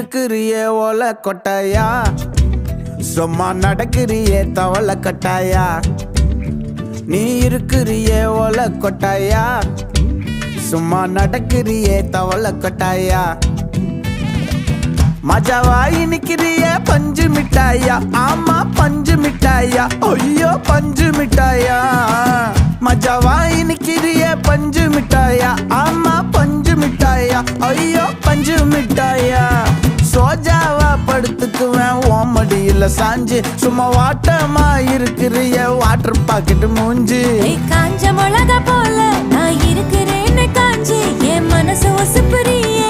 இருக்கிறியே ஓலை கொட்டாயா, சும்மா நடக்கிறியே தவளை கட்டாயா. நீ இருக்கிறியே ஓலை கொட்டாயா, சும்மா நடக்கிறியே தவளை கொட்டாயா. மஜாவாய் நிக்கிறிய பஞ்சு மிட்டாயா, ஆமா பஞ்சு மிட்டாயா, ஐயோ பஞ்சு மிட்டாயா. மஜாவாய் நிக்கிறிய பஞ்சு மிட்டாயா, ஆமா பஞ்சு மிட்டாயா, ஐயோ பஞ்சு மிட்டாயா. சோஜாவா படுத்துக்குவேன் ஓமடியில சாஞ்சு, சும்மா வாட்டமா இருக்கிறிய வாட்டர் பாக்கெட் மூஞ்சி. காஞ்ச மிளகா போல நான் இருக்கிறேன்னு காஞ்சி, என் மனசு ஒசுப்புறிய